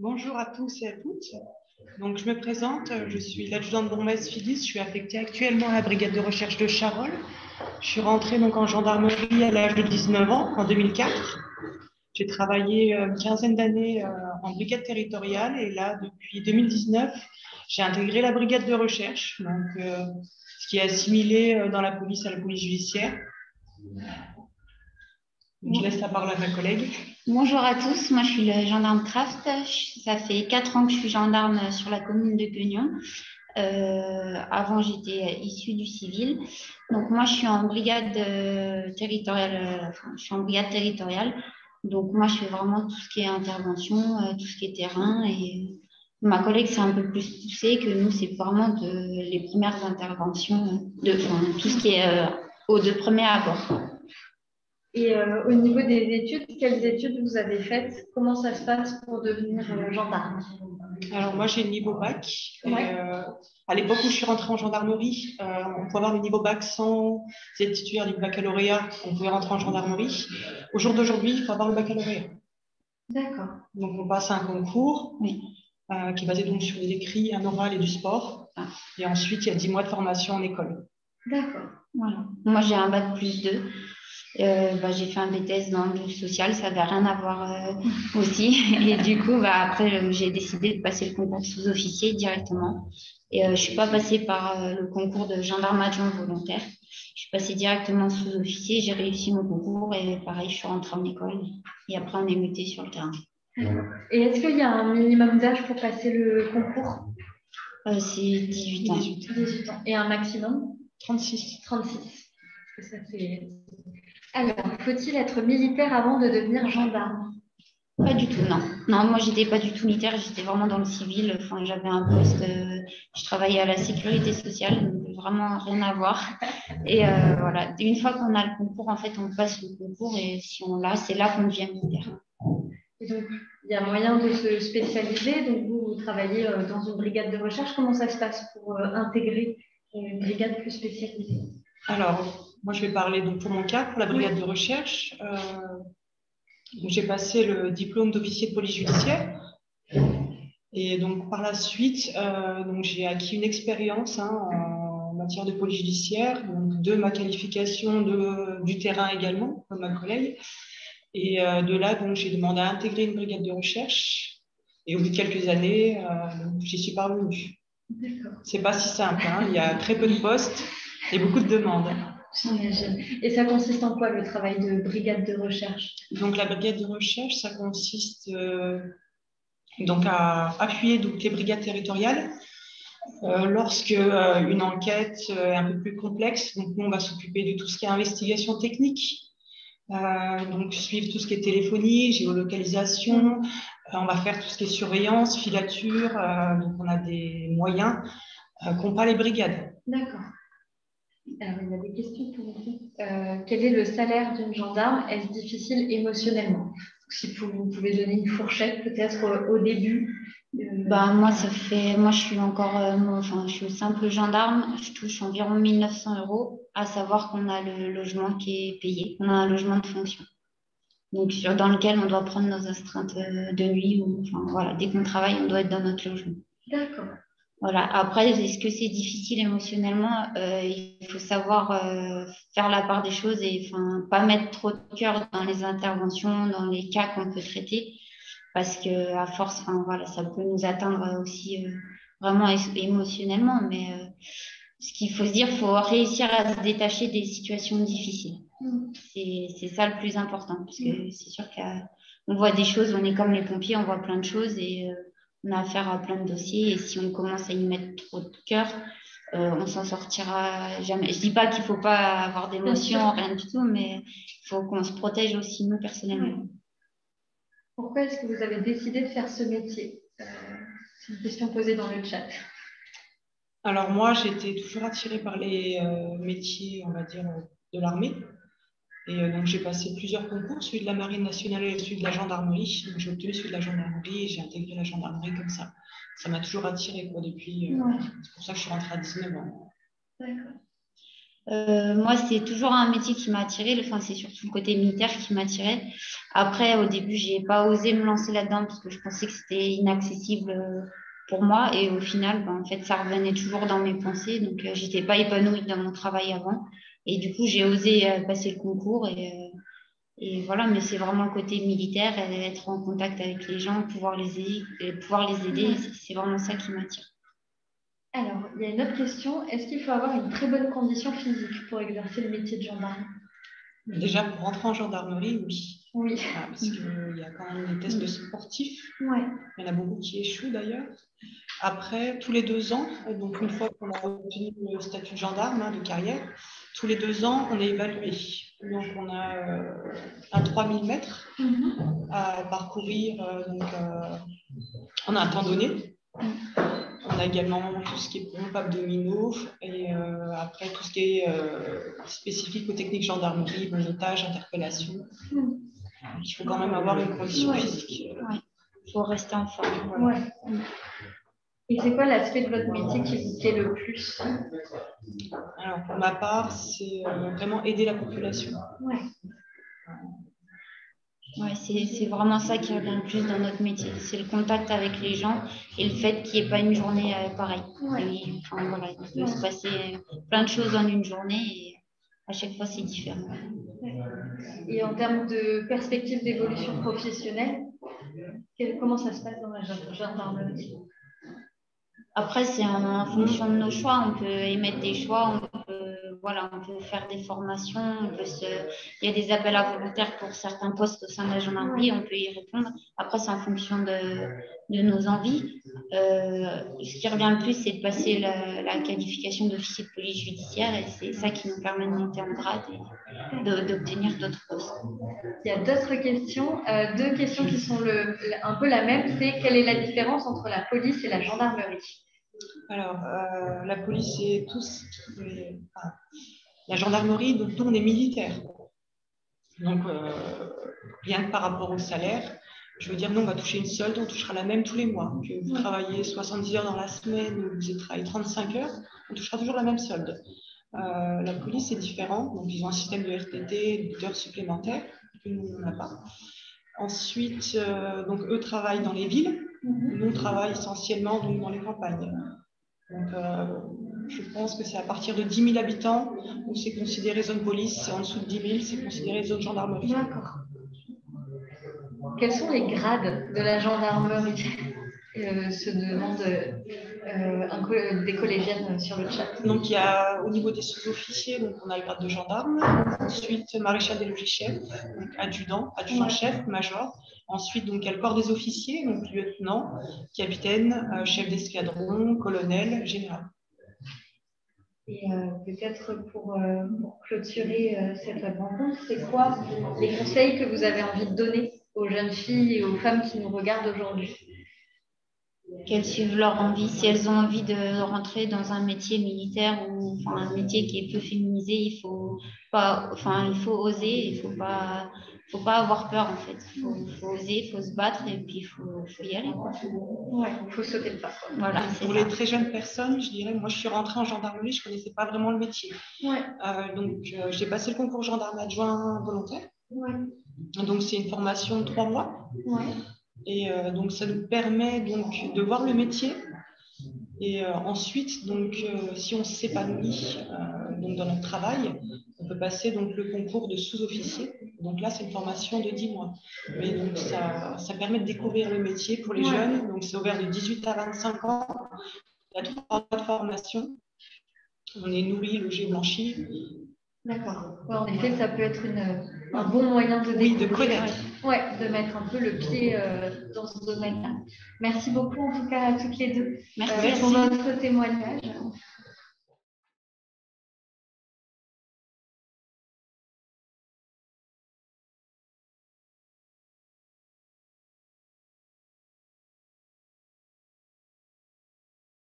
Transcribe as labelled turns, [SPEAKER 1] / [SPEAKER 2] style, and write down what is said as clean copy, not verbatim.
[SPEAKER 1] Bonjour à tous et à toutes. Donc, je me présente, je suis l'adjudante bourgmestre Phyllis, je suis affectée actuellement à la brigade de recherche de Charolles. Je suis rentrée donc en gendarmerie à l'âge de 19 ans, en 2004. J'ai travaillé une quinzaine d'années en brigade territoriale et là, depuis 2019, j'ai intégré la brigade de recherche, donc, ce qui est assimilé dans la police à la police judiciaire. Donc, je laisse la parole à ma collègue.
[SPEAKER 2] Bonjour à tous, moi je suis le gendarme Kraft. Ça fait 4 ans que je suis gendarme sur la commune de Guignon. Avant j'étais issue du civil. Donc moi je suis en brigade territoriale. Je suis en brigade territoriale. Donc moi je fais vraiment tout ce qui est intervention, tout ce qui est terrain. Et ma collègue c'est un peu plus poussé que nous, c'est vraiment les premières interventions, tout ce qui est de premier abord.
[SPEAKER 3] Et au niveau des études, quelles études vous avez faites? Comment ça se passe pour devenir gendarme?
[SPEAKER 1] Alors moi j'ai le niveau bac.
[SPEAKER 3] Ouais.
[SPEAKER 1] À l'époque où je suis rentrée en gendarmerie, on pouvait avoir le niveau bac sans être titulaire du baccalauréat, on pouvait rentrer en gendarmerie. Au jour d'aujourd'hui, il faut avoir le baccalauréat.
[SPEAKER 3] D'accord.
[SPEAKER 1] Donc on passe à un concours
[SPEAKER 2] Oui.
[SPEAKER 1] Qui est basé donc sur l'écrit, un oral et du sport. Et ensuite, il y a 10 mois de formation en école.
[SPEAKER 3] D'accord.
[SPEAKER 2] Voilà. Moi j'ai un bac +2. J'ai fait un BTS dans le social, ça n'avait rien à voir aussi. Et du coup, après, j'ai décidé de passer le concours de sous-officier directement. Et je ne suis pas passée par le concours de gendarme adjoint volontaire. Je suis passée directement sous-officier, j'ai réussi mon concours et pareil, je suis rentrée en école. Et après, on est muté sur le terrain.
[SPEAKER 3] Et est-ce qu'il y a un minimum d'âge pour passer le concours?
[SPEAKER 2] C'est 18 ans.
[SPEAKER 3] 18 ans. Et un maximum?
[SPEAKER 1] 36.
[SPEAKER 3] 36. Ça fait... Alors, faut-il être militaire avant de devenir gendarme?
[SPEAKER 2] Pas du tout, non. Non, moi, j'étais pas du tout militaire, j'étais vraiment dans le civil. Enfin, j'avais un poste, je travaillais à la sécurité sociale, donc vraiment rien à voir. Et voilà, une fois qu'on a le concours, en fait, on passe le concours et si on l'a, c'est là qu'on devient militaire.
[SPEAKER 3] Et donc, il y a moyen de se spécialiser. Donc, vous travaillez dans une brigade de recherche. Comment ça se passe pour intégrer une brigade plus spécialisée?
[SPEAKER 1] Alors, moi, je vais parler donc, pour mon cas, pour la brigade de recherche. J'ai passé le diplôme d'officier de police judiciaire. Et donc, par la suite, j'ai acquis une expérience en matière de police judiciaire, donc, de ma qualification du terrain également, comme ma collègue. Et de là, donc, j'ai demandé à intégrer une brigade de recherche. Et au bout de quelques années, j'y suis parvenue. C'est pas si simple, hein. Il y a très peu de postes et beaucoup de demandes.
[SPEAKER 3] J'imagine. Et ça consiste en quoi le travail de brigade de recherche?
[SPEAKER 1] Donc la brigade de recherche, ça consiste donc à appuyer donc, les brigades territoriales lorsque une enquête est un peu plus complexe. Donc nous, on va s'occuper de tout ce qui est investigation technique. Donc suivre tout ce qui est téléphonie, géolocalisation, on va faire tout ce qui est surveillance, filature, donc on a des moyens qu'ont pas les brigades.
[SPEAKER 3] D'accord. Alors, il y a des questions pour vous. Quel est le salaire d'une gendarme? Est-ce difficile émotionnellement? Si vous pouvez donner une fourchette peut-être au début.
[SPEAKER 2] Moi, je suis encore, je suis simple gendarme, je touche environ 1 900 €, à savoir qu'on a le logement qui est payé, on a un logement de fonction. Donc, dans lequel on doit prendre nos astreintes de nuit, dès qu'on travaille, on doit être dans notre logement.
[SPEAKER 3] D'accord.
[SPEAKER 2] Voilà. Après, est-ce que c'est difficile émotionnellement? Il faut savoir faire la part des choses et pas mettre trop de cœur dans les interventions, dans les cas qu'on peut traiter, parce que à force, ça peut nous atteindre aussi vraiment émotionnellement. Mais ce qu'il faut se dire, il faut réussir à se détacher des situations difficiles. C'est ça le plus important, parce que c'est sûr qu'on voit des choses, on est comme les pompiers, on voit plein de choses et on a affaire à plein de dossiers. Et si on commence à y mettre trop de cœur, on s'en sortira jamais. Je dis pas qu'il faut pas avoir d'émotions, rien du tout, mais il faut qu'on se protège aussi nous personnellement.
[SPEAKER 3] Pourquoi est-ce que vous avez décidé de faire ce métier? C'est une question posée dans le chat.
[SPEAKER 1] Alors moi, j'étais toujours attirée par les métiers, on va dire, de l'armée. Et donc j'ai passé plusieurs concours, celui de la Marine nationale et celui de la gendarmerie. Donc j'ai obtenu celui de la gendarmerie et j'ai intégré la gendarmerie comme ça. Ça m'a toujours attirée depuis. C'est pour ça que je suis rentrée à 19 ans.
[SPEAKER 3] D'accord.
[SPEAKER 2] Moi, c'est toujours un métier qui m'a attirée. Enfin, c'est surtout le côté militaire qui m'attirait. Après, au début, j'ai pas osé me lancer là-dedans parce que je pensais que c'était inaccessible pour moi. Et au final, ben, en fait, ça revenait toujours dans mes pensées. Donc, j'étais pas épanouie dans mon travail avant. Et du coup, j'ai osé passer le concours. Et voilà, mais c'est vraiment le côté militaire, être en contact avec les gens, pouvoir les aider. C'est vraiment ça qui m'attire.
[SPEAKER 3] Alors, il y a une autre question. Est-ce qu'il faut avoir une très bonne condition physique pour exercer le métier de gendarme?
[SPEAKER 1] Déjà, pour rentrer en gendarmerie, oui.
[SPEAKER 3] Oui.
[SPEAKER 1] Voilà, parce qu'il y a quand même des tests sportifs.
[SPEAKER 3] Ouais.
[SPEAKER 1] Il y en a beaucoup qui échouent d'ailleurs. Après, tous les 2 ans, donc une fois qu'on a obtenu le statut de gendarme de carrière, tous les 2 ans, on est évalué. Donc, on a un 3000 mètres à parcourir. On a un temps donné. On a également tout ce qui est pompes abdominaux et après tout ce qui est spécifique aux techniques gendarmerie, balotage, interpellation. Il faut quand même avoir une condition physique.
[SPEAKER 2] Ouais. Il faut rester en forme.
[SPEAKER 3] Voilà. Ouais. Et c'est quoi l'aspect de votre métier qui vous plaît le plus?
[SPEAKER 1] Alors, pour ma part, c'est vraiment aider la population.
[SPEAKER 3] Ouais.
[SPEAKER 2] Ouais, c'est vraiment ça qui revient le plus dans notre métier. C'est le contact avec les gens et le fait qu'il n'y ait pas une journée pareille.
[SPEAKER 3] Ouais.
[SPEAKER 2] Enfin, voilà, il peut se passer plein de choses en une journée et à chaque fois, c'est différent.
[SPEAKER 3] Et en termes de perspective d'évolution professionnelle, comment ça se passe dans la gendarmerie?
[SPEAKER 2] Après, c'est en fonction de nos choix. On peut émettre des choix, on peut faire des formations, il y a des appels à volontaires pour certains postes au sein de la gendarmerie, on peut y répondre. Après, c'est en fonction de nos envies. Ce qui revient le plus, c'est de passer la qualification d'officier de police judiciaire et c'est ça qui nous permet de monter en grade et d'obtenir d'autres postes.
[SPEAKER 3] Il y a d'autres questions. 2 questions qui sont un peu la même, c'est quelle est la différence entre la police et la gendarmerie?
[SPEAKER 1] Alors, la police, c'est tout ce qui est... la gendarmerie, donc nous, on est militaire. Donc, rien que par rapport au salaire, je veux dire, nous, on va toucher une solde, on touchera la même tous les mois. Que vous travaillez 70 heures dans la semaine ou vous travaillez 35 heures, on touchera toujours la même solde. La police, c'est différent. Donc, ils ont un système de RTT, d'heures supplémentaires, que nous, on n'a pas. Ensuite, donc, eux travaillent dans les villes. Nous, on travaille essentiellement donc, dans les campagnes. Donc, je pense que c'est à partir de 10 000 habitants où c'est considéré zone police, et en dessous de 10 000, c'est considéré zone gendarmerie.
[SPEAKER 3] D'accord. Quels sont les grades de la gendarmerie? Se demande des collégiennes sur le chat.
[SPEAKER 1] Donc, il y a au niveau des sous-officiers, donc on a le grade de gendarme, ensuite maréchal des logis-chefs, donc adjudant-chef, major. Ensuite, donc, il y a le corps des officiers, donc lieutenant, capitaine, chef d'escadron, colonel, général.
[SPEAKER 3] Et peut-être pour clôturer cette rencontre, c'est quoi les conseils que vous avez envie de donner aux jeunes filles et aux femmes qui nous regardent aujourd'hui?
[SPEAKER 2] Qu'elles suivent leur envie. Si elles ont envie de rentrer dans un métier militaire ou un métier qui est peu féminisé, il faut oser, il faut pas avoir peur en fait. Il faut oser, il faut se battre et puis il faut y aller.
[SPEAKER 3] Ouais, il faut sauter le pas.
[SPEAKER 2] Voilà,
[SPEAKER 1] pour les très jeunes personnes, je dirais, moi je suis rentrée en gendarmerie, je ne connaissais pas vraiment le métier.
[SPEAKER 3] Ouais.
[SPEAKER 1] Donc j'ai passé le concours gendarme adjoint volontaire.
[SPEAKER 3] Ouais.
[SPEAKER 1] Donc c'est une formation de 3 mois.
[SPEAKER 3] Ouais.
[SPEAKER 1] Et donc ça nous permet donc de voir le métier et ensuite donc si on s'épanouit donc dans notre travail, on peut passer donc le concours de sous-officier. Donc là c'est une formation de 10 mois. Mais donc ça permet de découvrir le métier pour les jeunes. Donc c'est ouvert de 18 à 25 ans. Il y a 3 mois de formation. On est nourri, logé, blanchi.
[SPEAKER 3] D'accord. Ouais, en effet, ça peut être un bon moyen de découvrir.
[SPEAKER 1] Oui, de connaître.
[SPEAKER 3] Ouais, de mettre un peu le pied dans ce domaine-là. Merci beaucoup en tout cas à toutes les deux
[SPEAKER 2] Merci
[SPEAKER 3] pour votre témoignage.